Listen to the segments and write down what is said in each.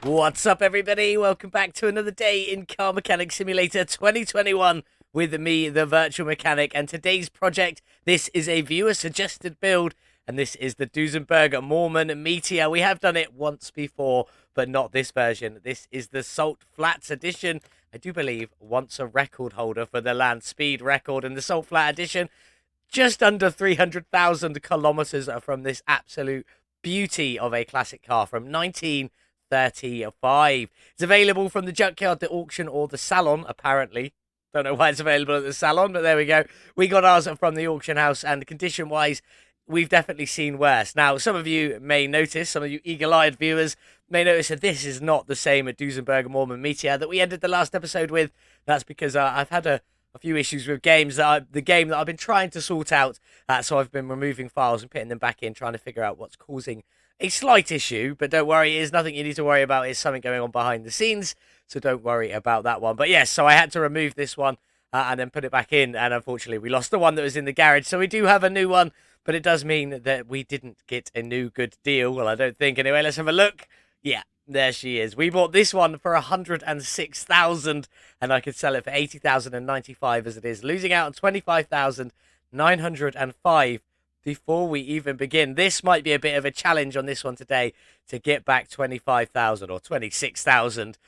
What's up, everybody? Welcome back to another day in Car Mechanic Simulator 2021 with me, the Virtual Mechanic. And today's project, this is a viewer-suggested build, and this is the Duesenberg Mormon Meteor. We have done it once before, but not this version. This is the Salt Flats Edition. I do believe once a record holder for the land speed record, and the Salt Flat Edition, just under 300,000 kilometers from this absolute beauty of a classic car from 1935. It's available from the junkyard, the auction, or the salon, apparently. Don't know why it's available at the salon, but there we go. We got ours from the auction house, and condition-wise, we've definitely seen worse. Now, some of you may notice, some of you eagle-eyed viewers may notice that this is not the same Duesenberg Mormon Meteor that we ended the last episode with. That's because I've had a few issues with the game that I've been trying to sort out. So I've been removing files and putting them back in, trying to figure out what's causing a slight issue. But don't worry, it is nothing you need to worry about. It's something going on behind the scenes, so don't worry about that one. But yes, so I had to remove this one and then put it back in, and unfortunately we lost the one that was in the garage. So we do have a new one, but it does mean that we didn't get a new good deal. Well, I don't think. Anyway, let's have a look. Yeah, there she is. We bought this one for 106,000, and I could sell it for 80,095 as it is, losing out on 25,905 before we even begin. This might be a bit of a challenge on this one today to get back 25,000 or 26,000,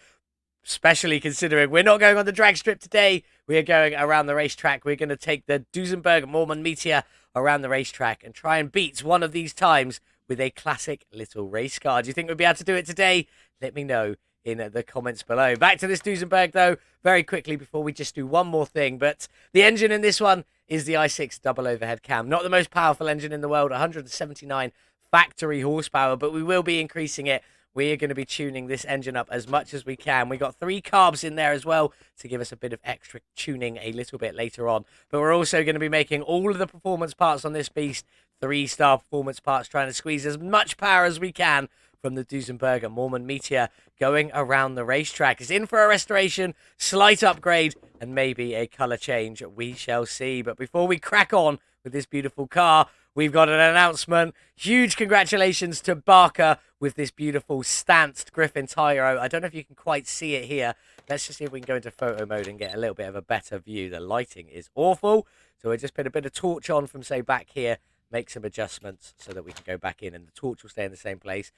especially considering we're not going on the drag strip today. We are going around the racetrack. We're going to take the Duesenberg Mormon Meteor around the racetrack and try and beat one of these times with a classic little race car. Do you think we'll be able to do it today? Let me know in the comments below. Back to this Duesenberg, though, very quickly before we just do one more thing. But the engine in this one is the i6 double overhead cam. Not the most powerful engine in the world, 179 factory horsepower, but we will be increasing it. We are going to be tuning this engine up as much as we can. We got 3 carbs in there as well to give us a bit of extra tuning a little bit later on. But we're also going to be making all of the performance parts on this beast 3-star performance parts, trying to squeeze as much power as we can from the Duesenberg Mormon Meteor going around the racetrack. It's in for a restoration, slight upgrade, and maybe a colour change. We shall see. But before we crack on with this beautiful car, we've got an announcement. Huge congratulations to Barker with this beautiful stanced Griffin Tyro. I don't know if you can quite see it here. Let's just see if we can go into photo mode and get a little bit of a better view. The lighting is awful. So we'll just put a bit of torch on from, say, back here, make some adjustments so that we can go back in and the torch will stay in the same place.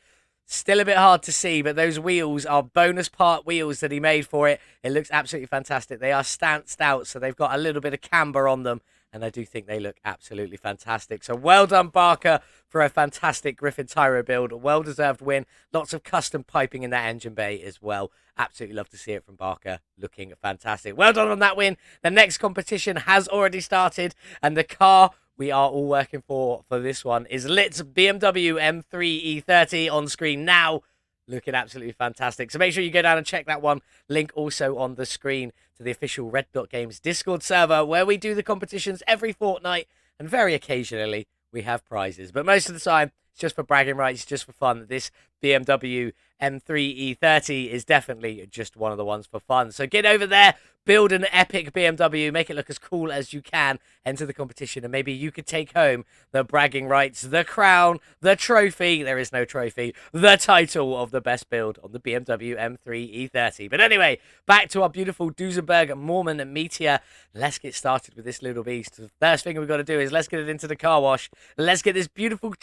Still a bit hard to see, but those wheels are bonus part wheels that he made for it. It looks absolutely fantastic. They are stanced out, so they've got a little bit of camber on them, and I do think they look absolutely fantastic. So well done, Barker, for a fantastic Griffin Tyro build. A well-deserved win. Lots of custom piping in that engine bay as well. Absolutely love to see it from Barker. Looking fantastic. Well done on that win. The next competition has already started, and the car we are all working for this one is Lit's BMW M3 E30 on screen now. Looking absolutely fantastic. So make sure you go down and check that one. Link also on the screen to the official Red Dot Games Discord server, where we do the competitions every fortnight, and very occasionally we have prizes. But most of the time, it's just for bragging rights, just for fun. This BMW M3 E30 is definitely just one of the ones for fun. So get over there, build an epic BMW, make it look as cool as you can, enter the competition, and maybe you could take home the bragging rights, the crown, the trophy, there is no trophy, the title of the best build on the BMW M3 E30. But anyway, back to our beautiful Duesenberg Mormon Meteor. Let's get started with this little beast. The first thing we've got to do is let's get it into the car wash. Let's get this beautiful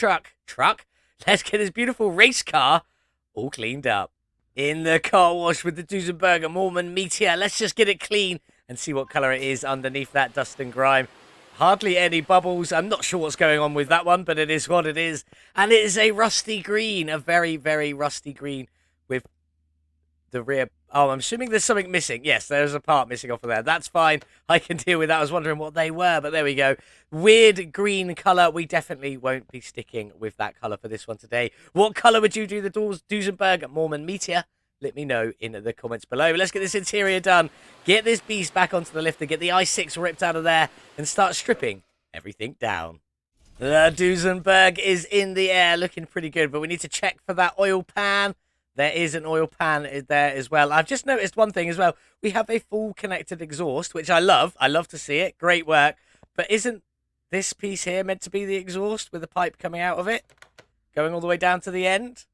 let's get this beautiful race car all cleaned up. In the car wash with the Duesenberg Mormon Meteor. Let's just get it clean and see what colour it is underneath that dust and grime. Hardly any bubbles. I'm not sure what's going on with that one, but it is what it is. And it is a rusty green, a very, very rusty green with the rear. Oh, I'm assuming there's something missing. Yes, there's a part missing off of there. That's fine. I can deal with that. I was wondering what they were, but there we go. Weird green colour. We definitely won't be sticking with that colour for this one today. What colour would you do the Duesenberg Mormon Meteor? Let me know in the comments below. Let's get this interior done. Get this beast back onto the lifter. Get the i6 ripped out of there and start stripping everything down. The Duesenberg is in the air, looking pretty good, but we need to check for that oil pan. There is an oil pan there as well. I've just noticed one thing as well. We have a full connected exhaust, which I love. I love to see it. Great work. But isn't this piece here meant to be the exhaust with the pipe coming out of it? Going all the way down to the end?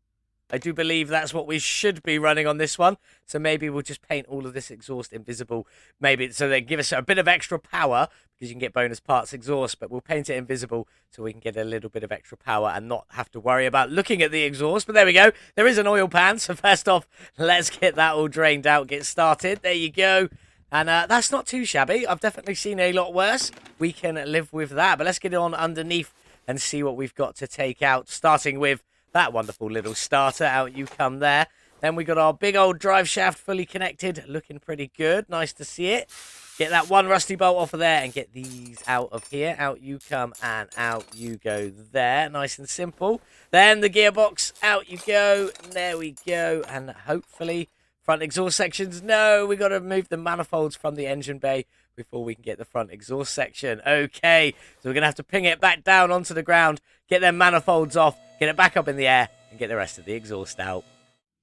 I do believe that's what we should be running on this one. So maybe we'll just paint all of this exhaust invisible. Maybe so they give us a bit of extra power because you can get bonus parts exhaust, but we'll paint it invisible so we can get a little bit of extra power and not have to worry about looking at the exhaust. But there we go. There is an oil pan. So first off, let's get that all drained out, get started. There you go. And that's not too shabby. I've definitely seen a lot worse. We can live with that. But let's get it on underneath and see what we've got to take out, starting with that wonderful little starter. Out you come there. Then we got our big old drive shaft fully connected, looking pretty good. Nice to see it. Get that one rusty bolt off of there and get these out of here. Out you come and out you go there. Nice and simple. Then the gearbox, out you go. There we go. And hopefully front exhaust sections. No, we got to remove the manifolds from the engine bay before we can get the front exhaust section. Okay, so we're going to have to ping it back down onto the ground, get them manifolds off, get it back up in the air, and get the rest of the exhaust out.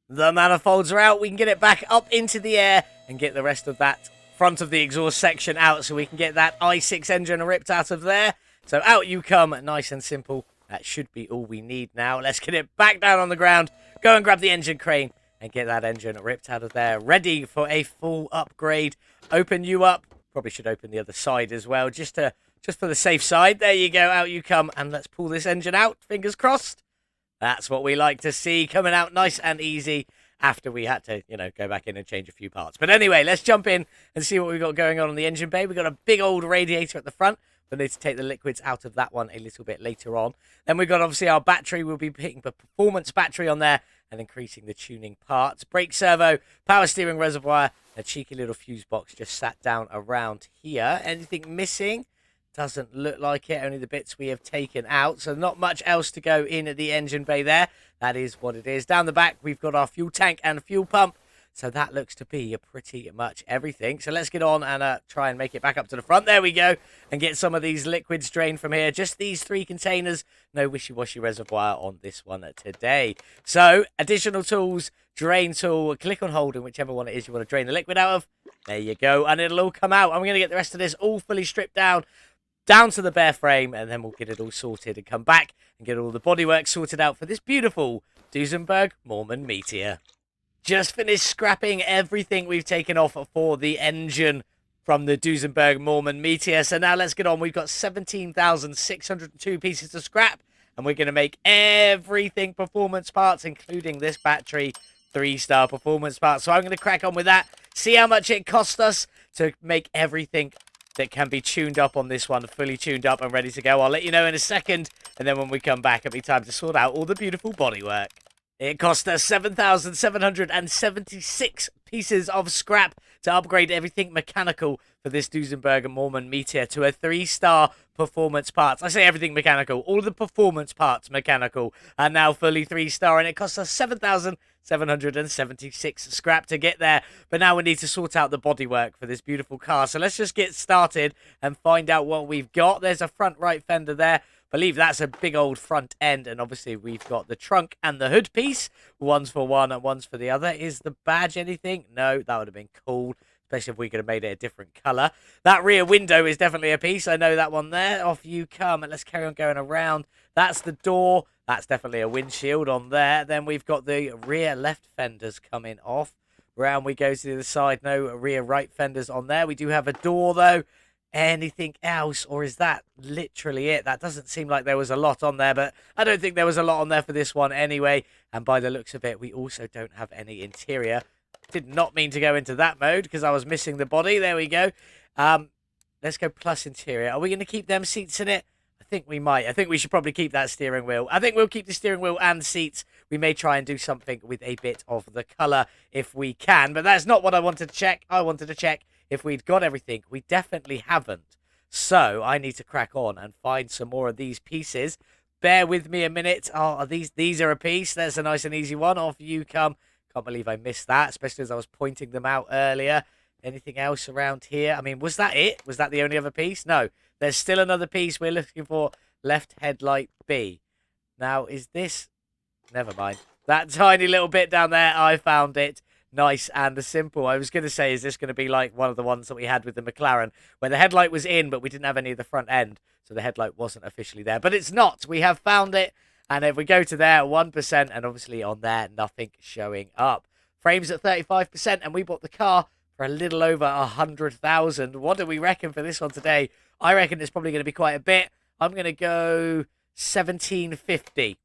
The manifolds are out. We can get it back up into the air and get the rest of that front of the exhaust section out so we can get that i6 engine ripped out of there. So out you come. Nice and simple. That should be all we need now. Let's get it back down on the ground. Go and grab the engine crane and get that engine ripped out of there. Ready for a full upgrade. Open you up. Probably should open the other side as well, just for the safe side. There you go. Out you come. And let's pull this engine out. Fingers crossed. That's what we like to see, coming out nice and easy after we had to, go back in and change a few parts. But anyway, let's jump in and see what we've got going on the engine bay. We've got a big old radiator at the front. We'll need to take the liquids out of that one a little bit later on. Then we've got, obviously, our battery. We'll be putting the performance battery on there and increasing the tuning parts. Brake servo, power steering reservoir, a cheeky little fuse box just sat down around here. Anything missing? Doesn't look like it, only the bits we have taken out. So not much else to go in at the engine bay there. That is what it is. Down the back, we've got our fuel tank and fuel pump. So that looks to be pretty much everything. So let's get on and try and make it back up to the front. There we go. And get some of these liquids drained from here. Just these 3 containers. No wishy-washy reservoir on this one today. So additional tools, drain tool. Click on hold in whichever one it is you want to drain the liquid out of. There you go. And it'll all come out. I'm going to get the rest of this all fully stripped down to the bare frame, and then we'll get it all sorted and come back and get all the bodywork sorted out for this beautiful Duesenberg Mormon Meteor. Just finished scrapping everything we've taken off for the engine from the Duesenberg Mormon Meteor. So now let's get on. We've got 17,602 pieces to scrap, and we're going to make everything performance parts, including this battery, 3-star performance parts. So I'm going to crack on with that, see how much it cost us to make everything that can be tuned up on this one, fully tuned up and ready to go. I'll let you know in a second, and then when we come back, it'll be time to sort out all the beautiful bodywork. It cost us 7,776 pieces of scrap to upgrade everything mechanical for this Duesenberg Mormon Meteor to a 3-star performance parts. I say everything mechanical. All the performance parts mechanical are now fully 3-star, and it cost us 7,776 scrap to get there. But now we need to sort out the bodywork for this beautiful car. So let's just get started and find out what we've got. There's a front right fender there. I believe that's a big old front end, and obviously we've got the trunk and the hood piece. One's for one and one's for the other. Is the badge anything? No, that would have been cool, especially if we could have made it a different colour. That rear window is definitely a piece. I know that one there. Off you come, and let's carry on going around. That's the door. That's definitely a windshield on there. Then we've got the rear left fenders coming off. Round we go to the other side. No rear right fenders on there. We do have a door, though. Anything else, or is that literally it? That doesn't seem like there was a lot on there, but I don't think there was a lot on there for this one anyway. And by the looks of it, we also don't have any interior. Did not mean to go into that mode because I was missing the body. There we go. Let's go plus interior. Are we going to keep them seats in it? I think we might. I think we should probably keep that steering wheel. I think we'll keep the steering wheel and seats. We may try and do something with a bit of the colour if we can, but that's not what I wanted to check. I wanted to check if we'd got everything. We definitely haven't. So I need to crack on and find some more of these pieces. Bear with me a minute. Oh, these are a piece. That's a nice and easy one. Off you come. Can't believe I missed that, especially as I was pointing them out earlier. Anything else around here? I mean, was that it? Was that the only other piece? No. There's still another piece we're looking for. Left headlight B. Now, is this... Never mind. That tiny little bit down there, I found it. Nice and simple. I was going to say, is this going to be like one of the ones that we had with the McLaren, where the headlight was in, but we didn't have any of the front end, so the headlight wasn't officially there. But it's not. We have found it, And if we go to there, 1%, and obviously on there, nothing showing up. Frames at 35%, and we bought the car for a little over 100,000. What do we reckon for this one today? I reckon it's probably going to be quite a bit. I'm going to go 1750.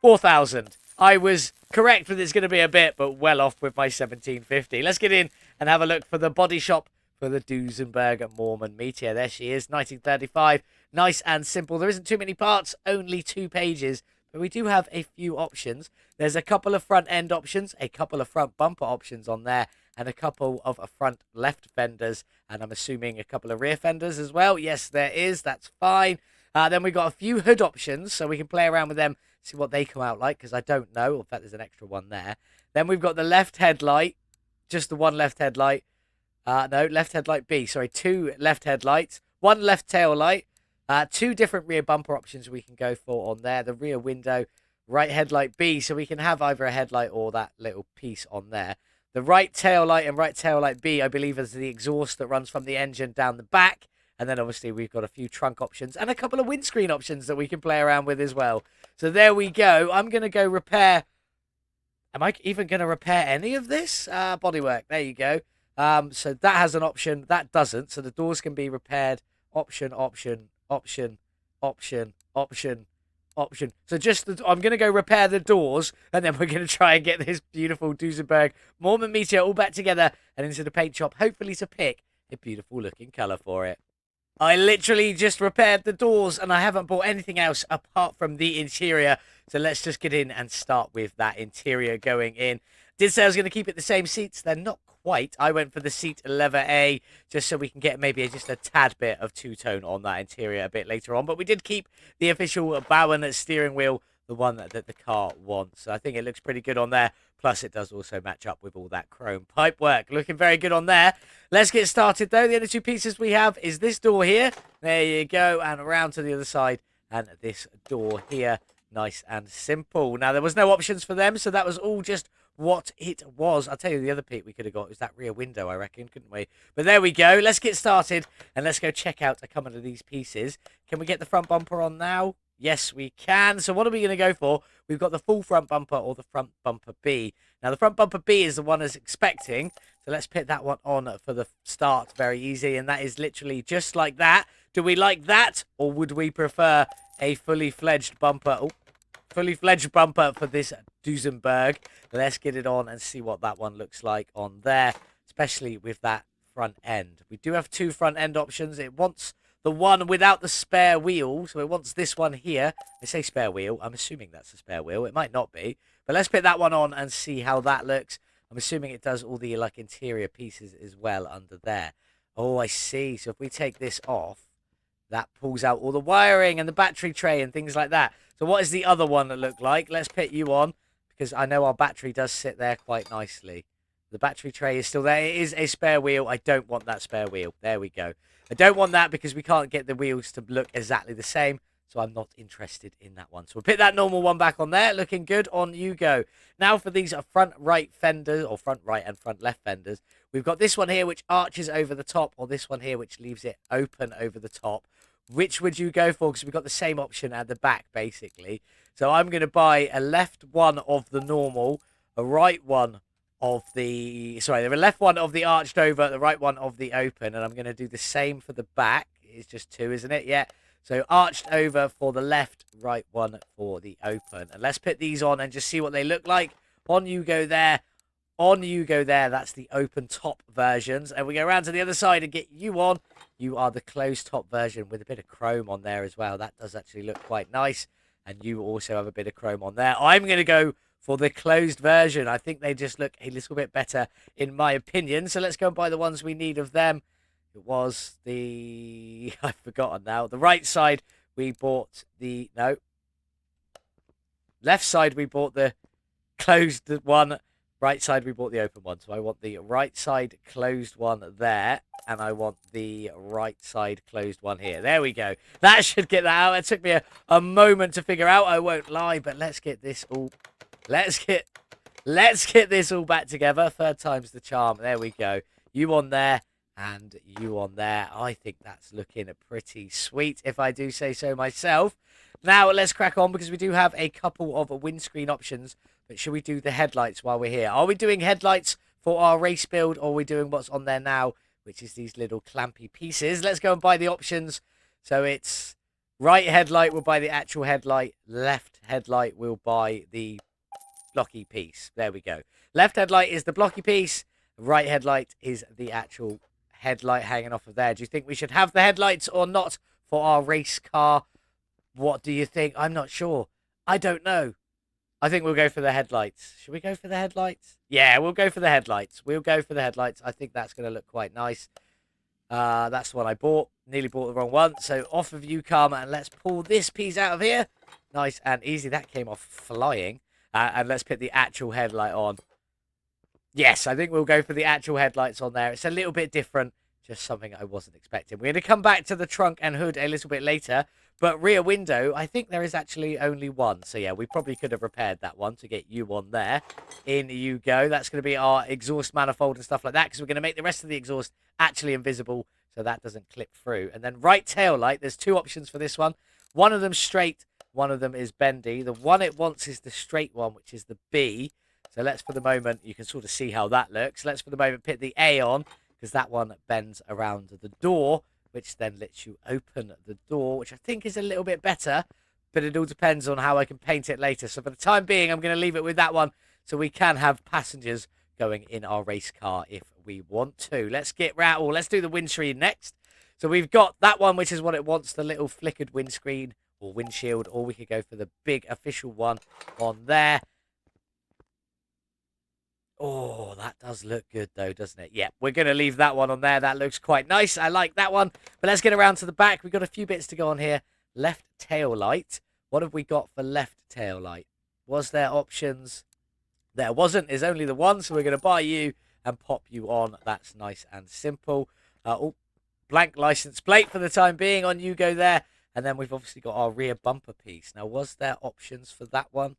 4,000. I was correct that it's going to be a bit, but well off with my 1750. Let's get in and have a look for the body shop for the Duesenberg Mormon Meteor. There she is, 1935. Nice and simple. There isn't too many parts, only 2 pages, but we do have a few options. There's a couple of front end options, a couple of front bumper options on there, and a couple of front left fenders, and I'm assuming a couple of rear fenders as well. Yes, there is. That's fine. Then we've got a few hood options, so we can play around with them, see what they come out like, because I don't know. In fact, there's an extra one there. Then we've got the left headlight, just the one left headlight. No, left headlight B. Sorry, 2 left headlights, 1 left tail light, 2 different rear bumper options we can go for on there. The rear window, right headlight B, so we can have either a headlight or that little piece on there. The right tail light and right tail light B, I believe, is the exhaust that runs from the engine down the back. And then obviously we've got a few trunk options and a couple of windscreen options that we can play around with as well. So there we go. I'm going to go repair. Am I even going to repair any of this? Bodywork. There you go. So that has an option. That doesn't. So the doors can be repaired. Option, option, option, option, option, option. So I'm going to go repair the doors, and then we're going to try and get this beautiful Duesenberg Mormon Meteor all back together and into the paint shop, hopefully to pick a beautiful looking colour for it. I literally just repaired the doors, and I haven't bought anything else apart from the interior. So let's just get in and start with that interior going in. Did say I was going to keep it the same seats. They're not quite. I went for the seat leather A, just so we can get maybe just a tad bit of two-tone on that interior a bit later on. But we did keep the official Bowen steering wheel, the one that the car wants. So I think it looks pretty good on there. Plus, it does also match up with all that chrome pipe work. Looking very good on there. Let's get started, though. The only 2 pieces we have is this door here. There you go. And around to the other side. And this door here. Nice and simple. Now, there was no options for them, so that was all just what it was. I'll tell you the other peak we could have got was that rear window, I reckon, couldn't we? But there we go. Let's get started, and let's go check out a couple of these pieces. Can we get the front bumper on now? Yes, we can. So what are we going to go for? We've got the full front bumper or the front bumper B. Now, the front bumper B is the one I was expecting. So let's put that one on for the start. Very easy. And that is literally just like that. Do we like that? Or would we prefer a fully fledged bumper? Oh, fully fledged bumper for this Duesenberg. Let's get it on and see what that one looks like on there. Especially with that front end. We do have 2 front end options. It wants the one without the spare wheel. So it wants this one here. I say spare wheel. I'm assuming that's a spare wheel. It might not be. But let's put that one on and see how that looks. I'm assuming it does all the interior pieces as well under there. Oh, I see. So if we take this off, that pulls out all the wiring and the battery tray and things like that. So what is the other one that look like? Let's put you on, because I know our battery does sit there quite nicely. The battery tray is still there. It is a spare wheel. I don't want that spare wheel. There we go. I don't want that because we can't get the wheels to look exactly the same. So I'm not interested in that one. So we'll put that normal one back on there. Looking good. On you go. Now for these front right fenders, or front right and front left fenders. We've got this one here which arches over the top, or this one here which leaves it open over the top. Which would you go for? Because we've got the same option at the back, basically. So I'm going to buy a left one of the normal, a right one of the... Sorry, the left one of the arched over, the right one of the open. And I'm going to do the same for the back. It's just 2, isn't it? Yeah. So arched over for the left, right one for the open. And let's put these on and just see what they look like. On you go there. On you go there. That's the open top versions. And we go around to the other side and get you on. You are the closed top version with a bit of chrome on there as well. That does actually look quite nice. And you also have a bit of chrome on there. I'm going to go for the closed version. I think they just look a little bit better in my opinion. So let's go and buy the ones we need of them. It was the... I've forgotten now. The right side, we bought the... No. Left side, we bought the closed one. Right side, we bought the open one. So I want the right side closed one there. And I want the right side closed one here. There we go. That should get that out. It took me a moment to figure out. I won't lie. But let's get this all... Let's get this all back together. 3rd time's the charm. There we go. You on there. And you on there. I think that's looking pretty sweet, if I do say so myself. Now let's crack on because we do have a couple of windscreen options. But should we do the headlights while we're here? Are we doing headlights for our race build, or are we doing what's on there now, which is these little clampy pieces? Let's go and buy the options. So it's right headlight, we'll buy the actual headlight. Left headlight, we'll buy the blocky piece. There we go. Left headlight is the blocky piece. Right headlight is the actual headlight hanging off of there. Do you think we should have the headlights or not for our race car? What do you think? I'm not sure. I don't know. I think we'll go for the headlights. Should we go for the headlights? Yeah, we'll go for the headlights. We'll go for the headlights. I think that's going to look quite nice. That's the one I bought. Nearly bought the wrong one. So off of you come, and let's pull this piece out of here. Nice and easy. That came off flying. And let's put the actual headlight on. Yes, I think we'll go for the actual headlights on there. It's a little bit different. Just something I wasn't expecting. We're going to come back to the trunk and hood a little bit later. But rear window, I think there is actually only one. So, yeah, we probably could have repaired that one to get you on there. In you go. That's going to be our exhaust manifold and stuff like that, because we're going to make the rest of the exhaust actually invisible so that doesn't clip through. And then right tail light, there's two options for this one. One of them straight, one of them is bendy. The one it wants is the straight one, which is the B. So let's, for the moment, you can sort of see how that looks. Let's, for the moment, put the A on, because that one bends around the door, which then lets you open the door, which I think is a little bit better, but it all depends on how I can paint it later. So for the time being, I'm going to leave it with that one so we can have passengers going in our race car if we want to. Let's get rattle. Let's do the windscreen next. So we've got that one, which is what it wants, the little flickered windscreen or windshield, or we could go for the big official one on there. Oh, that does look good, though, doesn't it? Yeah, we're going to leave that one on there. That looks quite nice. I like that one. But let's get around to the back. We've got a few bits to go on here. Left tail light. What have we got for left tail light? Was there options? There wasn't. There's only the one, so we're going to buy you and pop you on. That's nice and simple. Oh, blank license plate for the time being. On you go there. And then we've obviously got our rear bumper piece. Now, was there options for that one?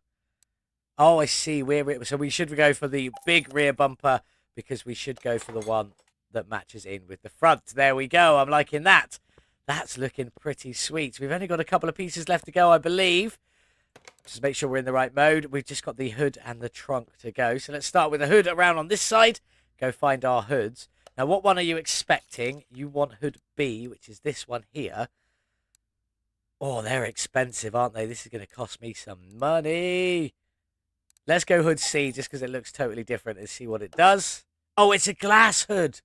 Oh, I see. So we should go for the big rear bumper because we should go for the one that matches in with the front. There we go. I'm liking that. That's looking pretty sweet. We've only got a couple of pieces left to go, I believe. Just make sure we're in the right mode. We've just got the hood and the trunk to go. So let's start with the hood around on this side. Go find our hoods. Now, what one are you expecting? You want hood B, which is this one here. Oh, they're expensive, aren't they? This is going to cost me some money. Let's go hood C just because it looks totally different and see what it does. Oh, it's a glass hood.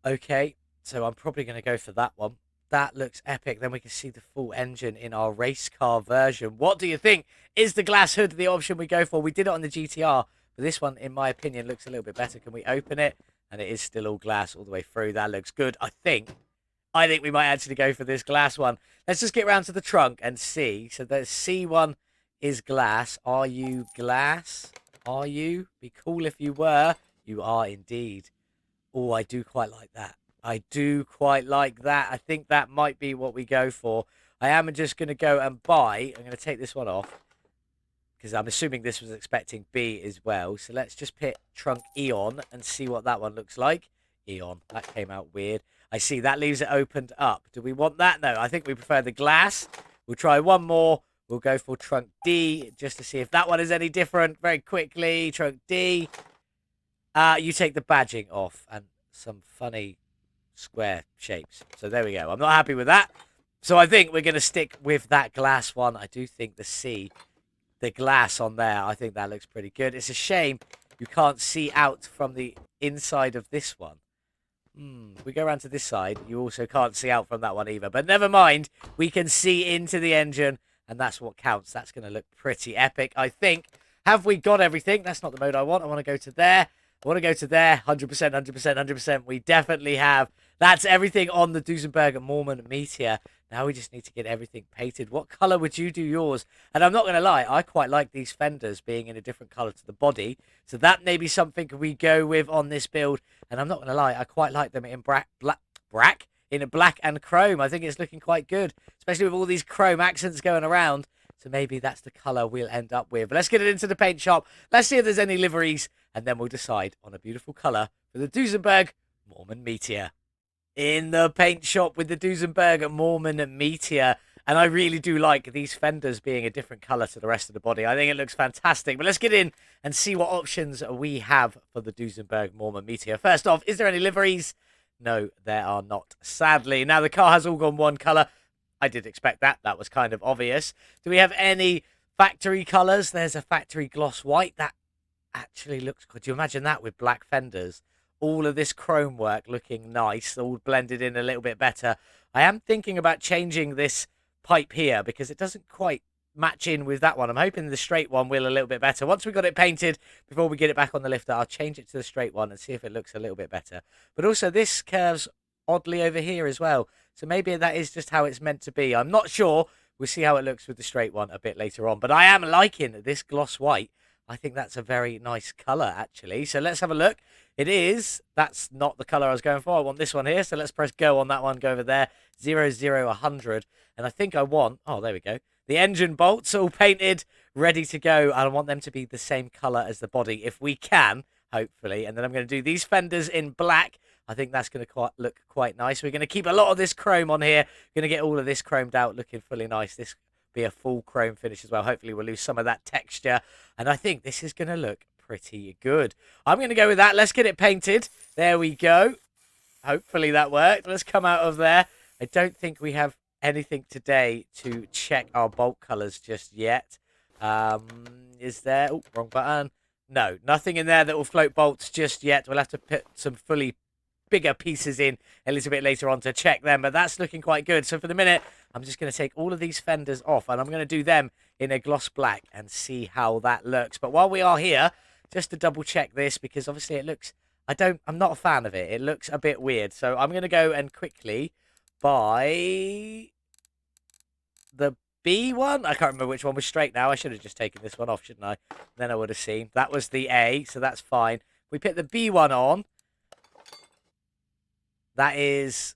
Okay, so I'm probably going to go for that one. That looks epic. Then we can see the full engine in our race car version. What do you think? Is the glass hood the option we go for? We did it on the GTR, but this one, in my opinion, looks a little bit better. Can we open it? And it is still all glass all the way through. That looks good, I think. I think we might actually go for this glass one. Let's just get around to the trunk and see. So the C1 is glass. Are you glass? Are you? Be cool if you were. You are indeed. Oh, I do quite like that. I do quite like that. I think that might be what we go for. I am just going to go and buy. I'm going to take this one off because I'm assuming this was expecting B as well. So let's just put trunk Eon and see what that one looks like. Eon. That came out weird. I see. That leaves it opened up. Do we want that? No, I think we prefer the glass. We'll try one more. We'll go for trunk D just to see if that one is any different. Very quickly, trunk D. You take the badging off and some funny square shapes. So there we go. I'm not happy with that. So I think we're going to stick with that glass one. I do think the C, the glass on there, I think that looks pretty good. It's a shame you can't see out from the inside of this one. We go around to this side. You also can't see out from that one either. But never mind. We can see into the engine. And that's what counts. That's going to look pretty epic, I think. Have we got everything? That's not the mode I want. I want to go to there. I want to go to there. 100%, 100%, 100%. We definitely have. That's everything on the Duesenberg Mormon Meteor. Now we just need to get everything painted. What colour would you do yours? And I'm not going to lie, I quite like these fenders being in a different colour to the body. So that may be something we go with on this build. And I'm not going to lie, I quite like them in in a black and chrome. I think it's looking quite good, especially with all these chrome accents going around. So maybe that's the colour we'll end up with. But let's get it into the paint shop. Let's see if there's any liveries. And then we'll decide on a beautiful colour for the Duesenberg Mormon Meteor. in the paint shop with the Duesenberg Mormon Meteor. And I really do like these fenders being a different colour to the rest of the body. I think it looks fantastic. But let's get in and see what options we have for the Duesenberg Mormon Meteor. First off, is there any liveries? No, there are not, sadly. Now, the car has all gone one colour. I did expect that. That was kind of obvious. Do we have any factory colours? There's a factory gloss white. That actually looks good. Do you imagine that with black fenders? All of this chrome work looking nice, all blended in a little bit better. I am thinking about changing this pipe here because it doesn't quite match in with that one. I'm hoping the straight one will a little bit better. Once we got it painted, before we get it back on the lifter, I'll change it to the straight one and see if it looks a little bit better. But also this curves oddly over here as well. So maybe that is just how it's meant to be. I'm not sure. We'll see how it looks with the straight one a bit later on. But I am liking this gloss white. I think that's a very nice colour, actually. So let's have a look. It is. That's not the colour I was going for. I want this one here. So let's press go on that one. Go over there. 00 And I think I want... Oh, there we go. The engine bolts all painted, ready to go. I want them to be the same colour as the body, if we can, hopefully. And then I'm going to do these fenders in black. I think that's going to look quite nice. We're going to keep a lot of this chrome on here. Going to get all of this chromed out, looking fully nice. This be a full chrome finish as well. Hopefully we'll lose some of that texture. And I think this is going to look pretty good. I'm going to go with that. Let's get it painted. There we go. Hopefully that worked. Let's come out of there. I don't think we have anything today to check our bolt colors just yet. Is there... Oh, wrong button. No, nothing in there that will float bolts just yet. We'll have to put some fully bigger pieces in a little bit later on to check them, but that's looking quite good. So for the minute, I'm just going to take all of these fenders off and I'm going to do them in a gloss black and see how that looks. But while we are here, just to double check this, because obviously it looks... I'm not a fan of it. It looks a bit weird. So I'm going to go and quickly buy the B one. I can't remember which one was straight now. I should have just taken this one off, shouldn't I? Then I would have seen. That was the A, so that's fine. We put the B one on. That is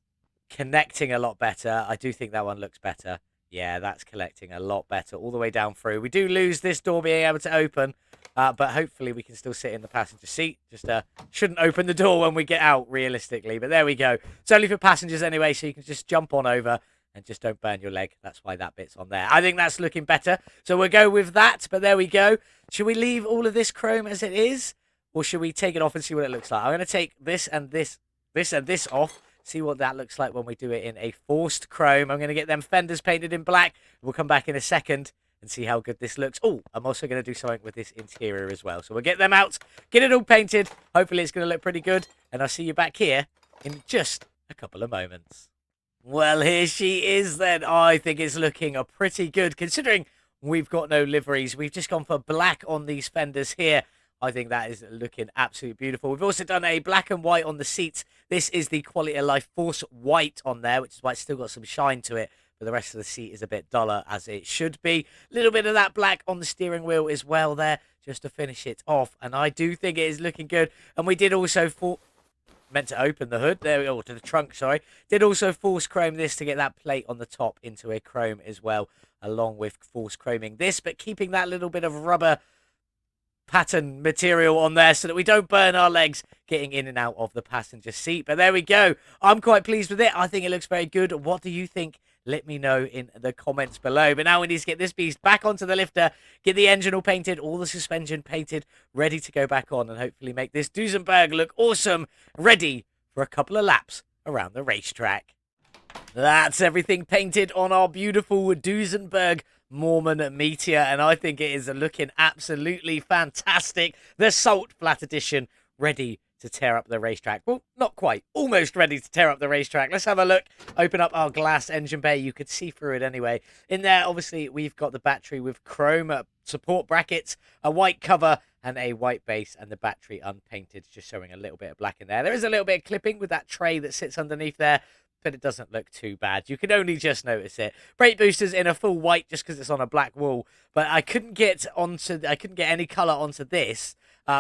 connecting a lot better. I do think that one looks better. Yeah, that's collecting a lot better all the way down through. We do lose this door being able to open, but hopefully we can still sit in the passenger seat. Just shouldn't open the door when we get out, realistically. But there we go. It's only for passengers anyway, so you can just jump on over and just don't burn your leg. That's why that bit's on there. I think that's looking better. So we'll go with that, but there we go. Should we leave all of this chrome as it is? Or should we take it off and see what it looks like? I'm going to take this and this and this off. See what that looks like when we do it in a forced chrome. I'm going to get them fenders painted in black. We'll come back in a second and see how good this looks. Oh, I'm also going to do something with this interior as well. So we'll get them out, get it all painted. Hopefully it's going to look pretty good. And I'll see you back here in just a couple of moments. Well, here she is then. I think it's looking pretty good considering we've got no liveries. We've just gone for black on these fenders here. I think that is looking absolutely beautiful. We've also done a black and white on the seats. This is the Quality of Life Force White on there, which is why it's still got some shine to it. But the rest of the seat is a bit duller, as it should be. A little bit of that black on the steering wheel as well there, just to finish it off. And I do think it is looking good. And we did also... meant to open the hood. There we go, to the trunk, sorry. Did also force chrome this to get that plate on the top into a chrome as well, along with force chroming this, but keeping that little bit of rubber pattern material on there so that we don't burn our legs getting in and out of the passenger seat. But there we go. I'm quite pleased with it. I think it looks very good. What do you think? Let me know in the comments below. But now we need to get this beast back onto the lifter, get the engine all painted, all the suspension painted, ready to go back on and hopefully make this Duesenberg look awesome, ready for a couple of laps around the racetrack. That's everything painted on our beautiful Duesenberg Mormon Meteor, and I think it is looking absolutely fantastic. The Salt Flat Edition ready to tear up the racetrack. Well, not quite. Almost ready to tear up the racetrack. Let's have a look. Open up our glass engine bay. You could see through it anyway. In there, obviously, we've got the battery with chrome support brackets, a white cover, and a white base, and the battery unpainted, just showing a little bit of black in there. There is a little bit of clipping with that tray that sits underneath there, but it doesn't look too bad. You can only just notice it. Brake boosters in a full white just because it's on a black wall, but I couldn't get any colour onto this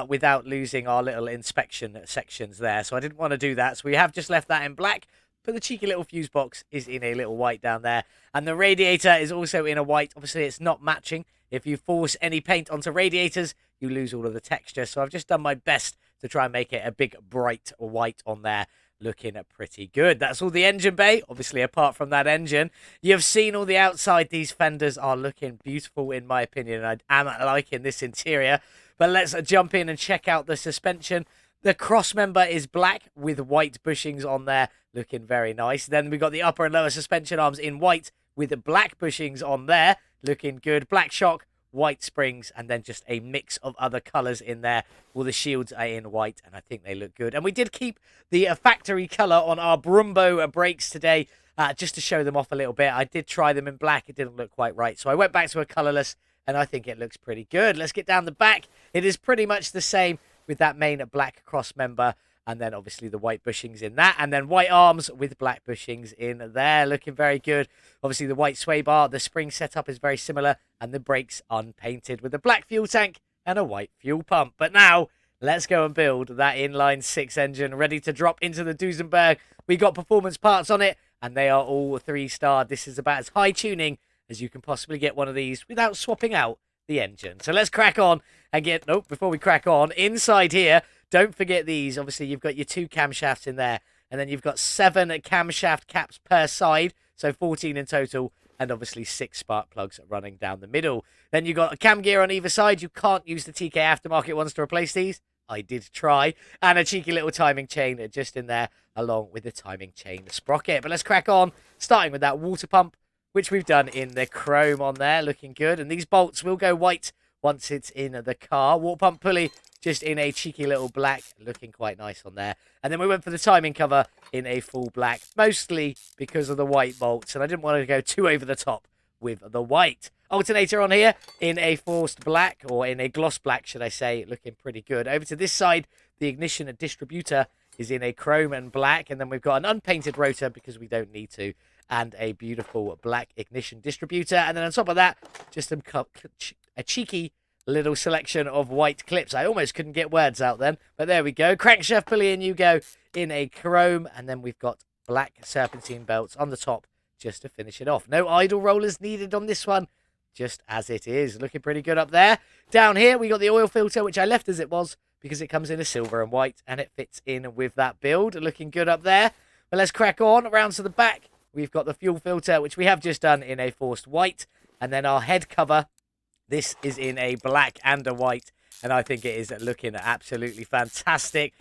without losing our little inspection sections there. So I didn't want to do that. So we have just left that in black, but the cheeky little fuse box is in a little white down there. And the radiator is also in a white. Obviously, it's not matching. If you force any paint onto radiators, you lose all of the texture. So I've just done my best to try and make it a big, bright white on there. looking pretty good. That's all the engine bay. Obviously, apart from that engine, you've seen all the outside. These fenders are looking beautiful, in my opinion. I am liking this interior. But let's jump in and check out the suspension. The cross member is black with white bushings on there, looking very nice. Then we've got the upper and lower suspension arms in white with black bushings on there, looking good. Black shock, white springs, and then just a mix of other colours in there. All the shields are in white, and I think they look good. And we did keep the factory colour on our Brumbo brakes today, just to show them off a little bit. I did try them in black. It didn't look quite right, so I went back to a colourless, and I think it looks pretty good. Let's get down the back. It is pretty much the same with that main black cross member, and then obviously the white bushings in that, and then white arms with black bushings in there, looking very good. Obviously the white sway bar, the spring setup is very similar, and the brakes unpainted with a black fuel tank and a white fuel pump. But now let's go and build that inline 6 engine ready to drop into the Duesenberg. We got performance parts on it, and they are all 3-star. This is about as high tuning as you can possibly get one of these without swapping out the engine. So let's crack on and get, nope, before we crack on, inside here, don't forget these. Obviously, you've got your 2 camshafts in there, and then you've got 7 camshaft caps per side, so 14 in total, and obviously 6 spark plugs running down the middle. Then you've got a cam gear on either side. You can't use the TK Aftermarket ones to replace these. I did try. And a cheeky little timing chain just in there, along with the timing chain sprocket. But let's crack on, starting with that water pump, which we've done in the chrome on there, looking good. And these bolts will go white once it's in the car. Water pump pulley just in a cheeky little black, looking quite nice on there. And then we went for the timing cover in a full black, mostly because of the white bolts, and I didn't want to go too over the top with the white. Alternator on here in a forced black, or in a gloss black, should I say, looking pretty good. Over to this side, the ignition distributor is in a chrome and black, and then we've got an unpainted rotor because we don't need to, and a beautiful black ignition distributor. And then on top of that, just a cheeky little selection of white clips. I almost couldn't get words out then, but there we go. Crankshaft pulley and you go in a chrome, and then we've got black serpentine belts on the top just to finish it off. No idle rollers needed on this one, just as it is. Looking pretty good up there. Down here, we got the oil filter, which I left as it was because it comes in a silver and white, and it fits in with that build. Looking good up there. But let's crack on around to the back. We've got the fuel filter, which we have just done in a forced white, and then our head cover, this is in a black and a white, and I think it is looking absolutely fantastic.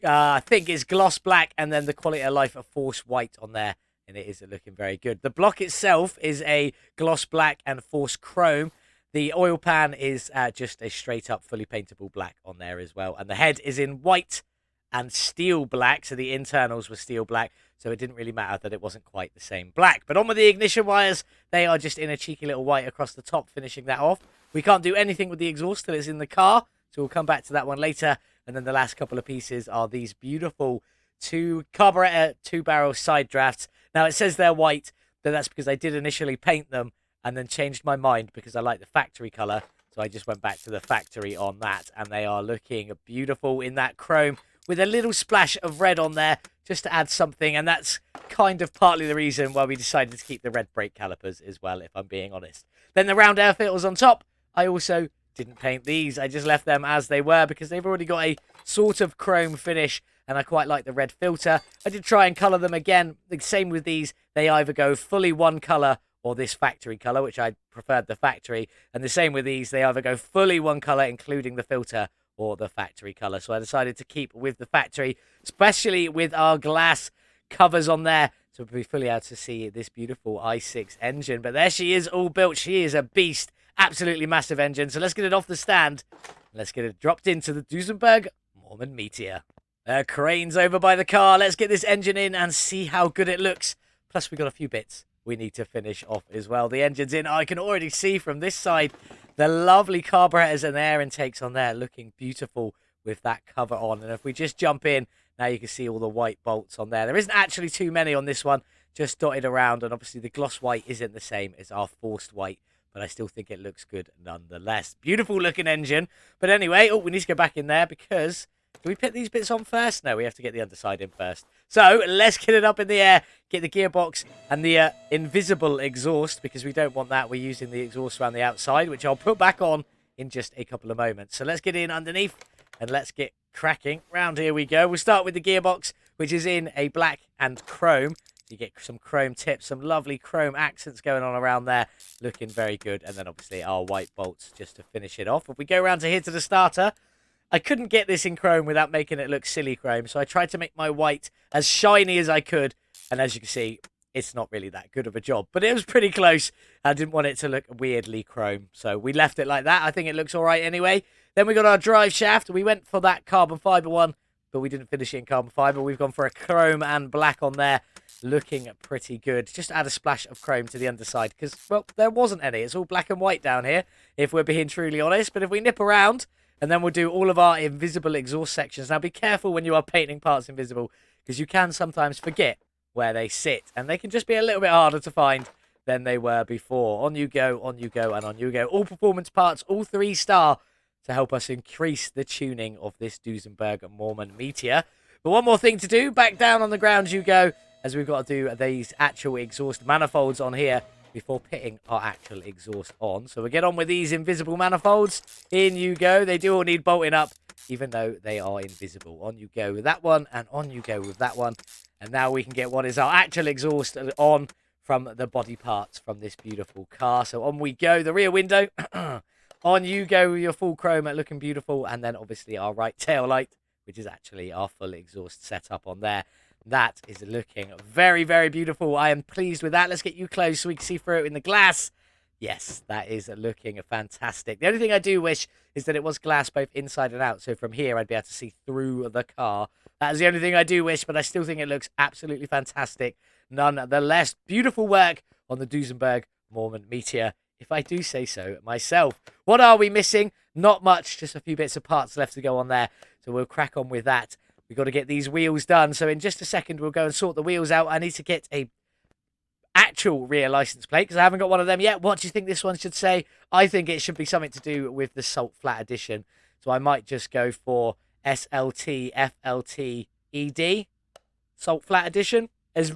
I think it's gloss black, and then the quality of life of force white on there, and it is looking very good. The block itself is a gloss black and force chrome. The oil pan is just a straight up fully paintable black on there as well, and the head is in white and steel black, so the internals were steel black, so it didn't really matter that it wasn't quite the same black. But on with the ignition wires, they are just in a cheeky little white across the top, finishing that off. We can't do anything with the exhaust till it's in the car, so we'll come back to that one later. And then the last couple of pieces are these beautiful 2 carburetor 2-barrel side drafts. Now it says they're white, but that's because I did initially paint them and then changed my mind because I like the factory colour, so I just went back to the factory on that, and they are looking beautiful in that chrome with a little splash of red on there just to add something, and that's kind of partly the reason why we decided to keep the red brake calipers as well, if I'm being honest. Then the round air filters on top, I also didn't paint these. I just left them as they were because they've already got a sort of chrome finish, and I quite like the red filter. I did try and colour them again. The same with these. They either go fully one colour or this factory colour, which I preferred the factory. And the same with these. They either go fully one colour, including the filter, or the factory colour. So I decided to keep with the factory, especially with our glass covers on there, so we'll be fully able to see this beautiful i6 engine. But there she is, all built. She is a beast. Absolutely massive engine. So let's get it off the stand. Let's get it dropped into the Duesenberg Mormon Meteor. Crane's over by the car. Let's get this engine in and see how good it looks. Plus, we've got a few bits we need to finish off as well. The engine's in. I can already see from this side the lovely carburetors and air intakes on there, looking beautiful with that cover on. And if we just jump in, now you can see all the white bolts on there. There isn't actually too many on this one, just dotted around. And obviously the gloss white isn't the same as our forced white, but I still think it looks good nonetheless. Beautiful looking engine. But anyway, we need to go back in there because... do we put these bits on first? No, we have to get the underside in first. So let's get it up in the air, get the gearbox and the invisible exhaust, because we don't want that. We're using the exhaust around the outside, which I'll put back on in just a couple of moments. So let's get in underneath and let's get cracking. Round here we go. We'll start with the gearbox, which is in a black and chrome. You get some chrome tips, some lovely chrome accents going on around there, looking very good. And then obviously our white bolts just to finish it off. If we go around to here to the starter, I couldn't get this in chrome without making it look silly chrome, so I tried to make my white as shiny as I could, and as you can see, it's not really that good of a job, but it was pretty close. I didn't want it to look weirdly chrome, so we left it like that. I think it looks all right anyway. Then we got our drive shaft. We went for that carbon fiber one, but we didn't finish it in carbon fiber. We've gone for a chrome and black on there, looking pretty good. Just add a splash of chrome to the underside because, well, there wasn't any. It's all black and white down here, if we're being truly honest. But if we nip around, and then we'll do all of our invisible exhaust sections. Now, be careful when you are painting parts invisible, because you can sometimes forget where they sit, and they can just be a little bit harder to find than they were before. On you go, on you go, and on you go. All performance parts, all 3-star, to help us increase the tuning of this Duesenberg Mormon Meteor. But one more thing to do. Back down on the ground you go, as we've got to do these actual exhaust manifolds on here before pitting our actual exhaust on. So we'll get on with these invisible manifolds. In you go. They do all need bolting up, even though they are invisible. On you go with that one, and on you go with that one. And now we can get what is our actual exhaust on from the body parts from this beautiful car. So on we go. The rear window. On you go with your full chrome, looking beautiful. And then obviously our right tail light, which is actually our full exhaust setup on there. That is looking very, very beautiful. I am pleased with that. Let's get you close so we can see through it in the glass. Yes, that is looking fantastic. The only thing I do wish is that it was glass both inside and out. So from here, I'd be able to see through the car. That is the only thing I do wish, but I still think it looks absolutely fantastic. Nonetheless, beautiful work on the Duesenberg Mormon Meteor, if I do say so myself. What are we missing? Not much, just a few bits of parts left to go on there. So we'll crack on with that. We've got to get these wheels done. So in just a second, we'll go and sort the wheels out. I need to get a actual rear license plate because I haven't got one of them yet. What do you think this one should say? I think it should be something to do with the Salt Flat Edition. So I might just go for SLT FLT ED. Salt Flat Edition is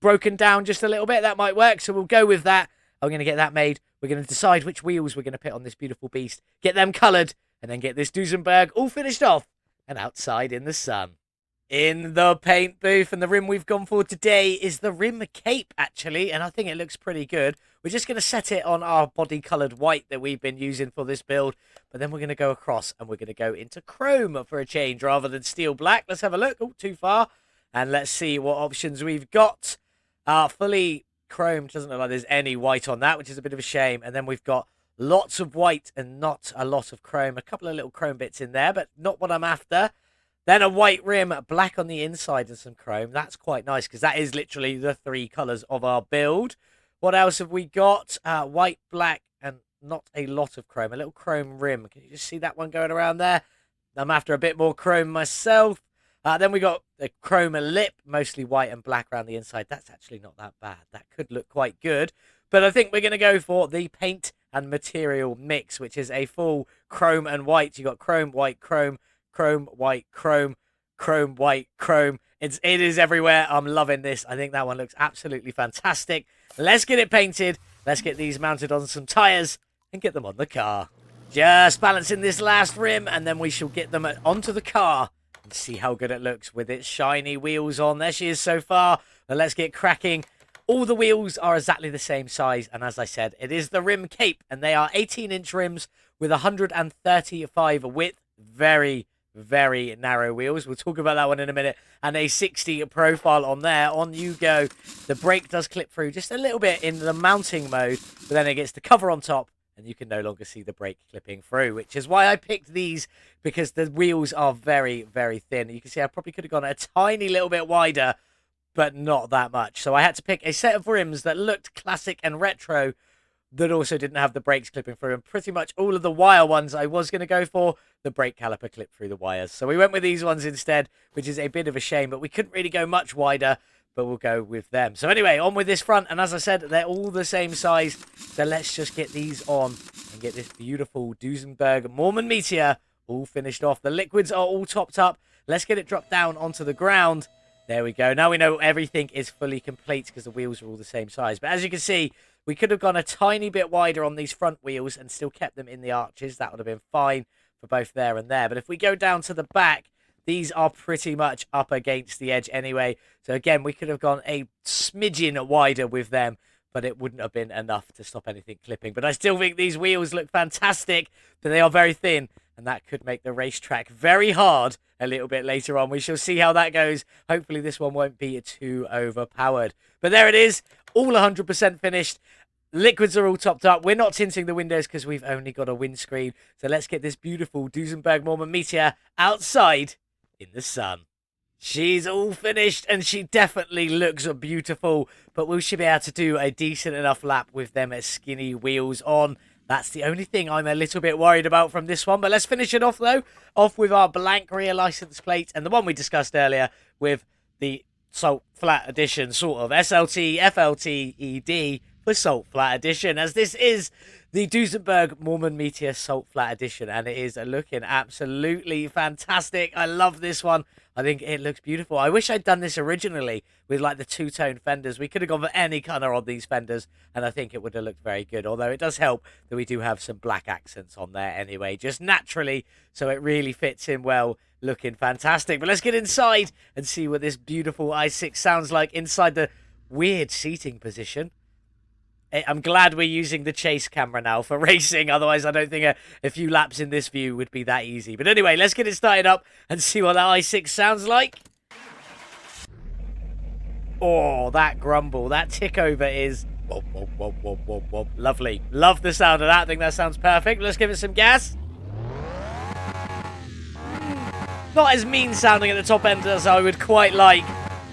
broken down just a little bit. That might work. So we'll go with that. I'm going to get that made. We're going to decide which wheels we're going to put on this beautiful beast. Get them coloured and then get this Duesenberg all finished off and outside in the sun. In the paint booth, and the rim we've gone for today is the rim cape, actually, and I think it looks pretty good. We're just going to set it on our body-coloured white that we've been using for this build, but then we're going to go across and we're going to go into chrome for a change rather than steel black. Let's have a look. Oh, too far. And let's see what options we've got. Fully chrome, doesn't look like there's any white on that, which is a bit of a shame. And then we've got lots of white and not a lot of chrome. A couple of little chrome bits in there, but not what I'm after. Then a white rim, black on the inside and some chrome. That's quite nice because that is literally the 3 colours of our build. What else have we got? White, black, and not a lot of chrome. A little chrome rim. Can you just see that one going around there? I'm after a bit more chrome myself. Then we got the chrome lip, mostly white and black around the inside. That's actually not that bad. That could look quite good. But I think we're going to go for the paint and material mix, which is a full chrome and white. You got chrome, white, chrome, chrome, white, chrome, chrome, white, chrome. It is everywhere. I'm loving this. I think that one looks absolutely fantastic. Let's get it painted. Let's get these mounted on some tyres and get them on the car. Just balancing this last rim, and then we shall get them onto the car and see how good it looks with its shiny wheels on. There she is so far. But let's get cracking. All the wheels are exactly the same size, and as I said, it is the rim cape, and they are 18-inch rims with 135 width. Very, very narrow wheels. We'll talk about that one in a minute. And a 60 profile on there. On you go. The brake does clip through just a little bit in the mounting mode, but then it gets the cover on top, and you can no longer see the brake clipping through, which is why I picked these, because the wheels are very, very thin. You can see I probably could have gone a tiny little bit wider, but not that much. So I had to pick a set of rims that looked classic and retro, that also didn't have the brakes clipping through. And pretty much all of the wire ones I was going to go for, the brake caliper clipped through the wires. So we went with these ones instead, which is a bit of a shame, but we couldn't really go much wider, but we'll go with them. So anyway, on with this front. And as I said, they're all the same size. So let's just get these on and get this beautiful Duesenberg Mormon Meteor all finished off. The liquids are all topped up. Let's get it dropped down onto the ground. There we go. Now we know everything is fully complete because the wheels are all the same size. But as you can see, we could have gone a tiny bit wider on these front wheels and still kept them in the arches. That would have been fine for both there and there. But if we go down to the back, These are pretty much up against the edge anyway. So again, we could have gone a smidgen wider with them, but it wouldn't have been enough to stop anything clipping. But I still think these wheels look fantastic, but they are very thin, and that could make the racetrack very hard a little bit later on. We shall see how that goes. Hopefully this one won't be too overpowered. But there it is, all 100% finished. Liquids are all topped up. We're not tinting the windows because we've only got a windscreen. So let's get this beautiful Duesenberg Mormon Meteor outside in the sun. She's all finished and she definitely looks beautiful, but will she be able to do a decent enough lap with them skinny wheels on? That's the only thing I'm a little bit worried about from this one. But let's finish it off though, off with our blank rear license plate and the one we discussed earlier with the Salt Flat Edition, sort of SLT, FLT, ED for Salt Flat Edition, as this is the Duesenberg Mormon Meteor Salt Flat Edition, and it is looking absolutely fantastic. I love this one. I think it looks beautiful. I wish I'd done this originally with like the two-tone fenders. We could have gone for any colour on these fenders, and I think it would have looked very good. Although it does help that we do have some black accents on there anyway, just naturally, so it really fits in well. Looking fantastic. But let's get inside and see what this beautiful i6 sounds like inside the weird seating position. I'm glad we're using the chase camera now for racing. Otherwise, I don't think a few laps in this view would be that easy. But anyway, let's get it started up and see what that i6 sounds like. Oh, that grumble, that tick over is whoop, whoop, whoop, whoop, whoop, whoop. Lovely. Love the sound of that. I think that sounds perfect. Let's give it some gas. Not as mean sounding at the top end as I would quite like,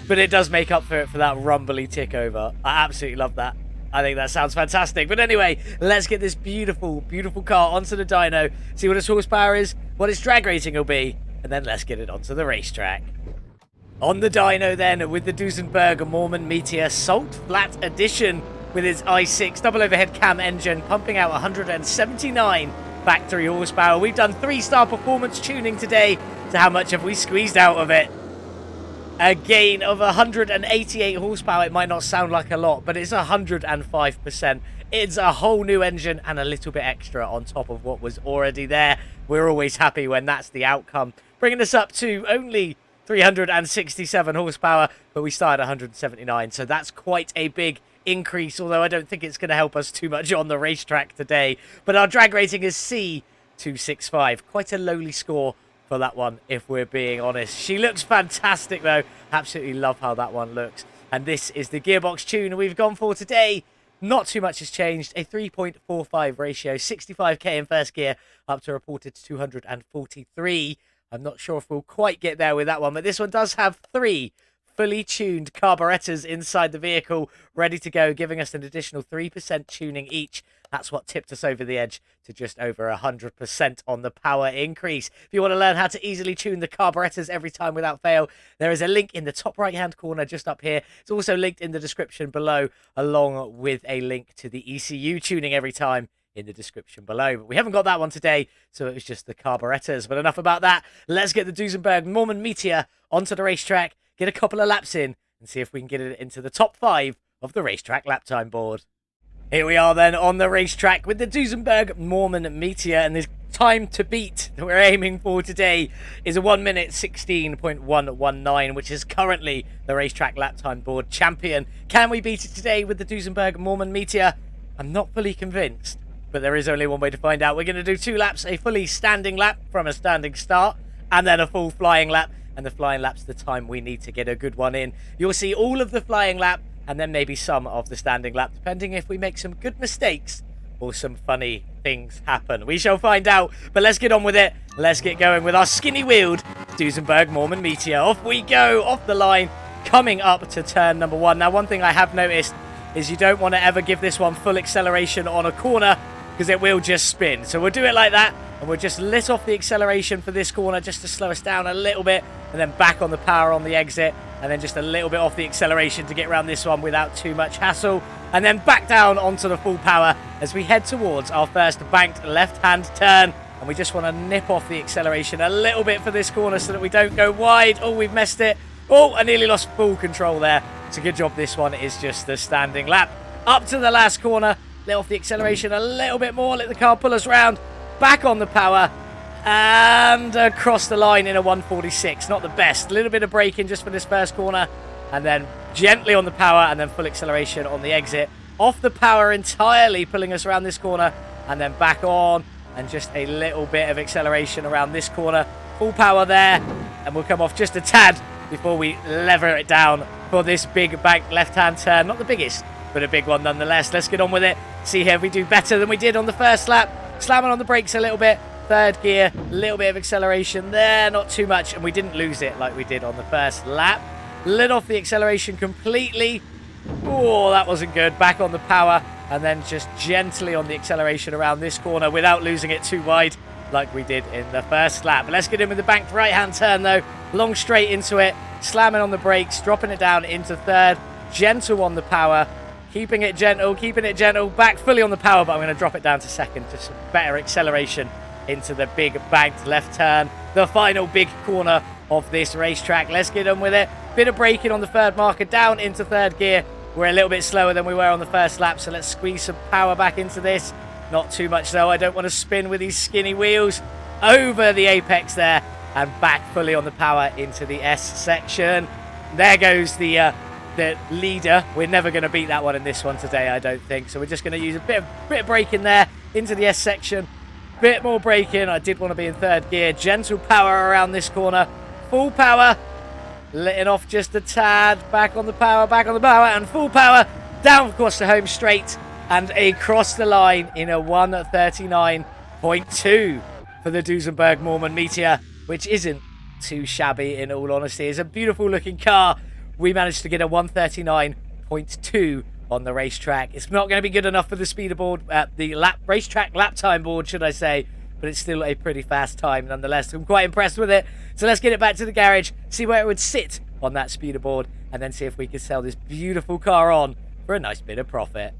but it does make up for it for that rumbly tick over. I absolutely love that. I think that sounds fantastic. But anyway, let's get this beautiful, beautiful car onto the dyno, see what its horsepower is, what its drag rating will be, and then let's get it onto the racetrack. On the dyno then, with the Duesenberg Mormon Meteor Salt Flat Edition, with its i6 double overhead cam engine pumping out 179 factory horsepower. We've done 3-star performance tuning today. So how much have we squeezed out of it? A gain of 188 horsepower. It might not sound like a lot, but it's 105%. It's a whole new engine and a little bit extra on top of what was already there. We're always happy when that's the outcome. Bringing us up to only 367 horsepower, but we started 179, so that's quite a big increase, although I don't think it's going to help us too much on the racetrack today. But our drag rating is C265. Quite a lowly score for that one, if we're being honest. She looks fantastic though. Absolutely love how that one looks. And this is the gearbox tune we've gone for today. Not too much has changed. A 3.45 ratio, 65k in first gear, up to reported 243. I'm not sure if we'll quite get there with that one, but this one does have 3 fully tuned carburetors inside the vehicle, ready to go, giving us an additional 3% tuning each. That's what tipped us over the edge to just over 100% on the power increase. If you want to learn how to easily tune the carburetors every time without fail, there is a link in the top right-hand corner just up here. It's also linked in the description below, along with a link to the ECU tuning every time in the description below. But we haven't got that one today, so it was just the carburetors. But enough about that. Let's get the Duesenberg Mormon Meteor onto the racetrack, get a couple of laps in, and see if we can get it into the top 5 of the racetrack lap time board. Here we are then on the racetrack with the Duesenberg Mormon Meteor, and the time to beat that we're aiming for today is a 1 minute 16.119, which is currently the racetrack lap time board champion. Can we beat it today with the Duesenberg Mormon Meteor? I'm not fully convinced, but there is only one way to find out. We're going to do 2 laps, a fully standing lap from a standing start, and then a full flying lap, and the flying lap's the time we need to get a good one in. You'll see all of the flying lap, and then maybe some of the standing lap, depending if we make some good mistakes or some funny things happen. We shall find out, but let's get on with it. Let's get going with our skinny-wheeled Duesenberg Mormon Meteor. Off we go, off the line, coming up to turn number 1. Now, one thing I have noticed is you don't want to ever give this one full acceleration on a corner, because it will just spin. So we'll do it like that, and we'll just let off the acceleration for this corner just to slow us down a little bit, and then back on the power on the exit, and then just a little bit off the acceleration to get around this one without too much hassle, and then back down onto the full power as we head towards our first banked left-hand turn. And we just want to nip off the acceleration a little bit for this corner so that we don't go wide. Oh, we've messed it. Oh, I nearly lost full control there. It's a good job this one is just the standing lap. Up to the last corner, let off the acceleration a little bit more, let the car pull us round, back on the power, And across the line in a 146. Not the best. A little bit of braking just for this first corner. And then gently on the power and then full acceleration on the exit. Off the power entirely, pulling us around this corner. And then back on. And just a little bit of acceleration around this corner. Full power there. And we'll come off just a tad before we lever it down for this big bank left-hand turn. Not the biggest, but a big one nonetheless. Let's get on with it. See here if we do better than we did on the first lap. Slamming on the brakes a little bit. Third gear, a little bit of acceleration there, not too much, and we didn't lose it like we did on the first lap. Lit off the acceleration completely. Oh, that wasn't good. Back on the power, and then just gently on the acceleration around this corner without losing it too wide like we did in the first lap. But let's get in with the banked right-hand turn, though. Long straight into it, slamming on the brakes, dropping it down into third. Gentle on the power, keeping it gentle, back fully on the power, but I'm going to drop it down to second. Just some better acceleration into the big banked left turn, the final big corner of this racetrack. Let's get on with it. Bit of braking on the third marker, down into third gear. We're a little bit slower than we were on the first lap, so let's squeeze some power back into this. Not too much though. I don't want to spin with these skinny wheels. Over the apex there and back fully on the power into the S section. There goes the leader. We're never going to beat that one in this one today, I don't think. So we're just going to use a bit of braking there into the S section. Bit more braking. I did want to be in third gear. Gentle power around this corner. Full power. Letting off just a tad. Back on the power, and full power. Down across the home straight. And across the line in a 139.2 for the Duesenberg Mormon Meteor, which isn't too shabby in all honesty. It's a beautiful looking car. We managed to get a 139.2 on the racetrack. It's not going to be good enough for the speeder board, the racetrack lap time board, should I say, but it's still a pretty fast time nonetheless. I'm quite impressed with it. So let's get it back to the garage, see where it would sit on that speeder board, and then see if we can sell this beautiful car on for a nice bit of profit.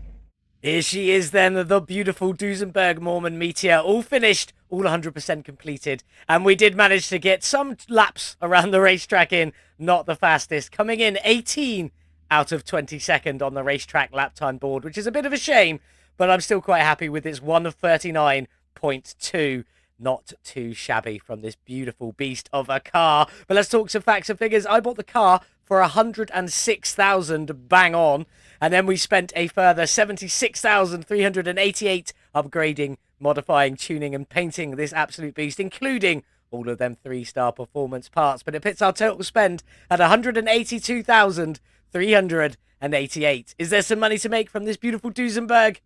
Here she is then, the beautiful Duesenberg Mormon Meteor, all finished, all 100% completed. And we did manage to get some laps around the racetrack in, not the fastest, coming in 18 out of 22nd on the racetrack lap time board, which is a bit of a shame, but I'm still quite happy with this 139.2. Not too shabby from this beautiful beast of a car. But let's talk some facts and figures. I bought the car for 106,000 bang on, and then we spent a further 76,388 upgrading, modifying, tuning and painting this absolute beast, including all of them 3-star performance parts. But it puts our total spend at 182,388. Is there some money to make from this beautiful Duesenberg?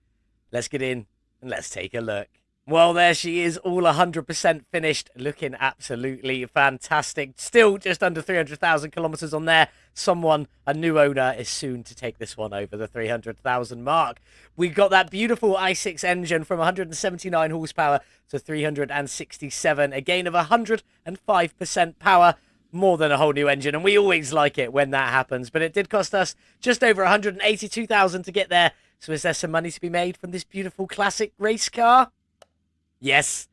Let's get in and let's take a look. Well, there she is, all 100% finished, looking absolutely fantastic. Still just under 300,000 kilometers on there. Someone, a new owner, is soon to take this one over the 300,000 mark. We got that beautiful i6 engine from 179 horsepower to 367, a gain of 105% power. More than a whole new engine, and we always like it when that happens. But it did cost us just over 182,000 to get there. So is there some money to be made from this beautiful classic race car? Yes,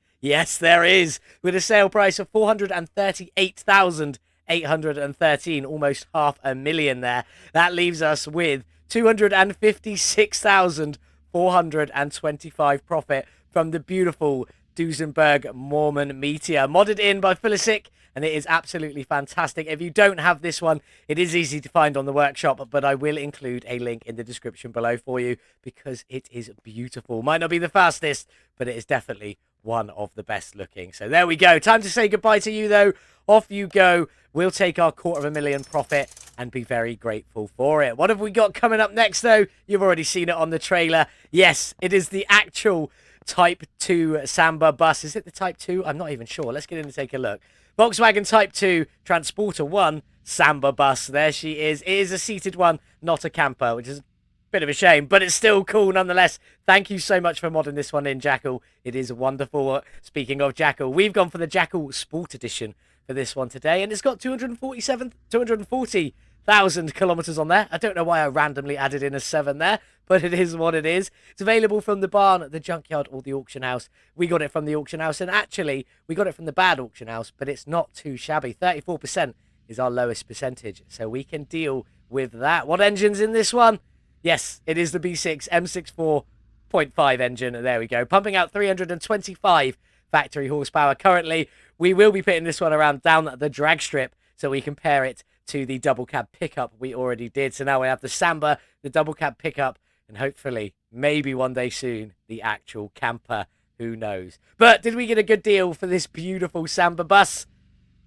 there is. With a sale price of 438,813, almost $500,000 there. That leaves us with 256,425 profit from the beautiful Duesenberg Mormon Meteor, modded in by Fulysic, and it is absolutely fantastic. If you don't have this one, it is easy to find on the workshop, but I will include a link in the description below for you because it is beautiful. Might not be the fastest, but it is definitely one of the best looking. So there we go. Time to say goodbye to you, though. Off you go. We'll take our $250,000 profit and be very grateful for it. What have we got coming up next, though? You've already seen it on the trailer. Yes, it is the actual Type 2 Samba bus. Is it the Type 2? I'm not even sure. Let's get in and take a look. Volkswagen Type 2 Transporter 1 Samba bus. There she is. It is a seated one, not a camper, which is a bit of a shame, but it's still cool nonetheless. Thank you so much for modding this one in, Jackal. It is wonderful. Speaking of Jackal, we've gone for the Jackal Sport Edition for this one today, and it's got 240,000 kilometers on there. I don't know why I randomly added in a 7 there, but it is what it is. It's available from the barn, the junkyard, or the auction house. We got it from the auction house, and actually, we got it from the bad auction house, but it's not too shabby. 34% is our lowest percentage, so we can deal with that. What engine's in this one? Yes, it is the B6 M64.5 engine. There we go. Pumping out 325 factory horsepower. Currently, we will be putting this one around down the drag strip so we compare it to the double cab pickup we already did. So now we have the Samba, the double cab pickup, and hopefully, maybe one day soon, the actual camper. Who knows? But did we get a good deal for this beautiful Samba bus?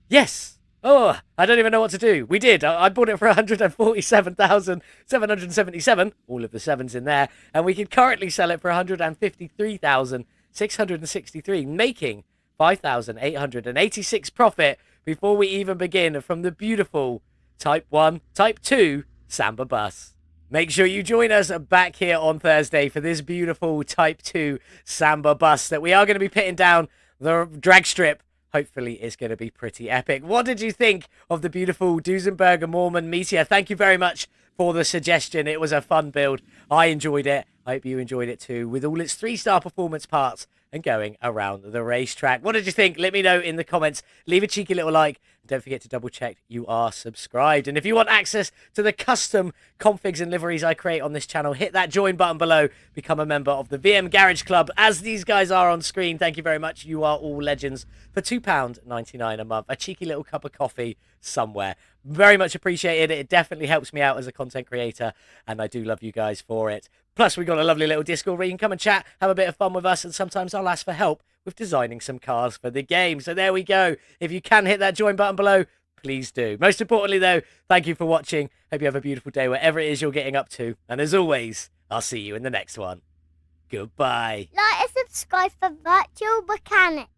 Yes. Oh, I don't even know what to do. We did. I bought it for 147,777. All of the sevens in there. And we can currently sell it for 153,663, making 5,886 profit before we even begin from the beautiful Type 1, Type 2 Samba bus. Make sure you join us back here on Thursday for this beautiful Type 2 Samba bus that we are going to be pitting down the drag strip. Hopefully, it's going to be pretty epic. What did you think of the beautiful Duesenberg Mormon Meteor? Thank you very much for the suggestion. It was a fun build. I enjoyed it. I hope you enjoyed it too, with all its 3-star performance parts and going around the racetrack. What did you think? Let me know in the comments. Leave a cheeky little like. Don't forget to double check you are subscribed. And if you want access to the custom configs and liveries I create on this channel, hit that join button below. Become a member of the VM Garage Club, as these guys are on screen. Thank you very much. You are all legends. For £2.99 a month, a cheeky little cup of coffee somewhere. Very much appreciated. It definitely helps me out as a content creator, and I do love you guys for it. Plus, we've got a lovely little Discord where you can come and chat, have a bit of fun with us, and sometimes I'll ask for help with designing some cars for the game. So there we go. If you can hit that join button below, please do. Most importantly, though, thank you for watching. Hope you have a beautiful day wherever it is you're getting up to. And as always, I'll see you in the next one. Goodbye. Like and subscribe for Virtual Mechanic.